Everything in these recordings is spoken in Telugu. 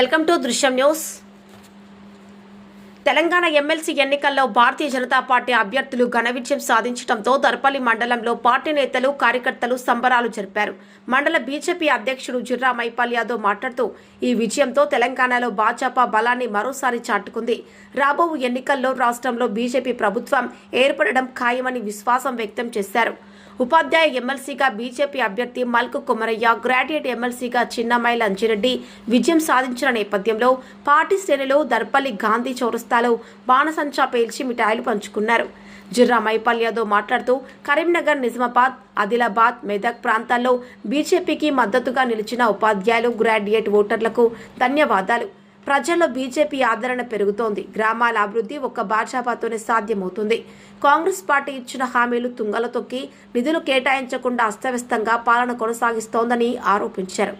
వెల్కమ్ టు దృశ్యం న్యూస్. తెలంగాణ ఎమ్మెల్సీ ఎన్నికల్లో భారతీయ జనతా పార్టీ అభ్యర్థులు ఘన విజయం సాధించడంతో దర్పల్లి మండలంలో పార్టీ నేతలు కార్యకర్తలు సంబరాలు జరిపారు. మండల బీజేపీ అధ్యక్షుడు జిర్రా మైపాల్ యాదవ్ మాట్లాడుతూ ఈ విజయంతో తెలంగాణలో భాజపా బలాన్ని మరోసారి చాటుకుంది. రాబో ఎన్నికల్లో రాష్ట్రంలో బీజేపీ ప్రభుత్వం ఏర్పడడం ఖాయమని విశ్వాసం వ్యక్తం చేశారు. ఉపాధ్యాయ ఎమ్మెల్సీగా బీజేపీ అభ్యర్థి మల్కు కుమరయ్య, గ్రాడ్యుయేట్ ఎమ్మెల్సీగా చిన్నమైల్ అంజిరెడ్డి విజయం సాధించిన నేపథ్యంలో పార్టీ శ్రేణులు దర్పల్లి గాంధీ చౌరస్తాలో బాణసంచా పేల్చి మిఠాయిలు పంచుకున్నారు. జిర్రా మైపాల్ యాదవ్ మాట్లాడుతూ కరీంనగర్, నిజామాబాద్, ఆదిలాబాద్, మెదక్ ప్రాంతాల్లో బీజేపీకి మద్దతుగా నిలిచిన ఉపాధ్యాయులు, గ్రాడ్యుయేట్ ఓటర్లకు ధన్యవాదాలు. ప్రజల్లో బీజేపీ ఆదరణ పెరుగుతోంది. గ్రామాల అభివృద్ధి ఒక్క భాజపాతోనే సాధ్యమవుతుంది. కాంగ్రెస్ పార్టీ ఇచ్చిన హామీలు తుంగలో తొక్కి నిధులు కేటాయించకుండా అస్తవ్యస్తంగా పాలన కొనసాగిస్తోందని ఆరోపించారు.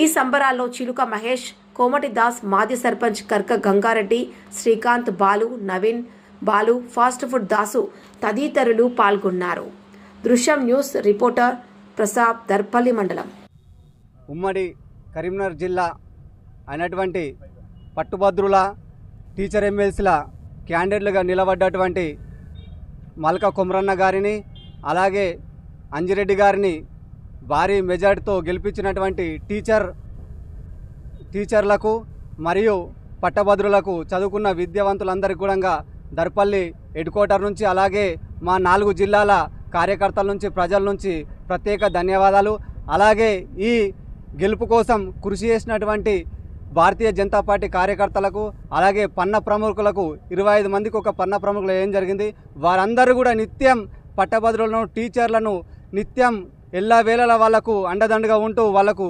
ఈ సంబరాల్లో చిలుక మహేష్, కోమటి దాస్, మాజీ సర్పంచ్ కర్క గంగారెడ్డి, శ్రీకాంత్, బాలు, నవీన్, బాలు, ఫాస్ట్ ఫుడ్ దాసు తదితరులు పాల్గొన్నారు. దృశ్యం న్యూస్ రిపోర్టర్ ప్రసాద్, దర్పల్లి మండలం. ఉమ్మడి కరీంనగర్ జిల్లా అయినటువంటి పట్టుభద్రుల టీచర్ ఎమ్మెల్సీల క్యాండిడేట్లుగా నిలబడ్డటువంటి మల్క కుమరన్న గారిని, అలాగే అంజిరెడ్డి గారిని భారీ మెజార్టీతో గెలిపించినటువంటి టీచర్లకు మరియు పట్టభద్రులకు, చదువుకున్న విద్యావంతులందరికీ కూడా దర్పల్లి హెడ్ క్వార్టర్ నుంచి, అలాగే మా 4 జిల్లాల కార్యకర్తల నుంచి, ప్రజల నుంచి ప్రత్యేక ధన్యవాదాలు. అలాగే ఈ గెలుపు కోసం కృషి చేసినటువంటి భారతీయ జనతా పార్టీ కార్యకర్తలకు, అలాగే పన్న ప్రముఖులకు, 25 మందికి ఒక పన్న ప్రముఖులు ఏం జరిగింది, వారందరూ కూడా నిత్యం పట్టభద్రులను, టీచర్లను నిత్యం ఎల్లవేళలా వాళ్లకు అండదండగా ఉంటూ వాళ్లకు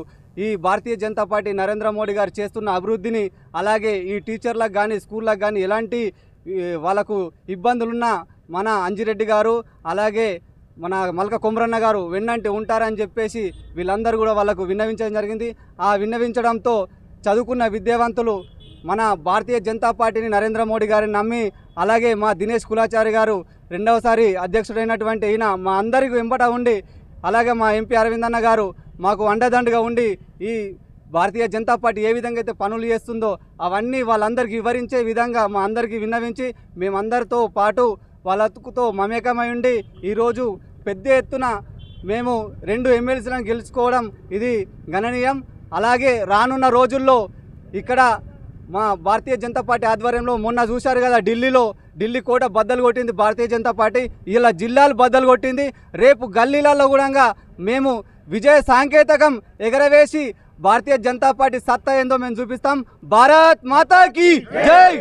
ఈ భారతీయ జనతా పార్టీ నరేంద్ర మోడీ గారు చేస్తున్న అభివృద్ధిని, అలాగే ఈ టీచర్లకు కానీ స్కూళ్ళకు కానీ ఎలాంటి వాళ్ళకు ఇబ్బందులున్నా మన అంజిరెడ్డి గారు, అలాగే మన మల్క కుమరన్న గారు వెన్నంటి ఉంటారని చెప్పేసి వీళ్ళందరూ కూడా వాళ్ళకు విన్నవించడం జరిగింది. ఆ విన్నవించడంతో చదువుకున్న విద్యావంతులు మన భారతీయ జనతా పార్టీని, నరేంద్ర మోడీ గారిని నమ్మి, అలాగే మా దినేష్ కులాచారి గారు రెండవసారి అధ్యక్షుడైనటువంటి ఈయన మా అందరికీ వెంబట ఉండి, అలాగే మా ఎంపీ అరవిందన్న గారు మాకు అండదండగా ఉండి ఈ భారతీయ జనతా పార్టీ ఏ విధంగా అయితే పనులు చేస్తుందో అవన్నీ వాళ్ళందరికీ వివరించే విధంగా మా అందరికీ విన్నవించి, మేమందరితో పాటు వాళ్ళతో మమేకమై ఉండి ఈరోజు పెద్ద ఎత్తున మేము 2 ఎమ్మెల్సీలను గెలుచుకోవడం ఇది గణనీయం. అలాగే రానున్న రోజుల్లో ఇక్కడ మా భారతీయ జనతా పార్టీ ఆధ్వర్యంలో మొన్న చూశారు కదా, ఢిల్లీ కోట బద్దలు కొట్టింది భారతీయ జనతా పార్టీ, ఇలా జిల్లాలు బద్దలు కొట్టింది. రేపు గల్లీలలో కూడా మేము విజయ సాంకేతికం ఎగరవేసి భారతీయ జనతా పార్టీ సత్తా ఏందో మేము చూపిస్తాం. భారత్ మాతా కీ జై.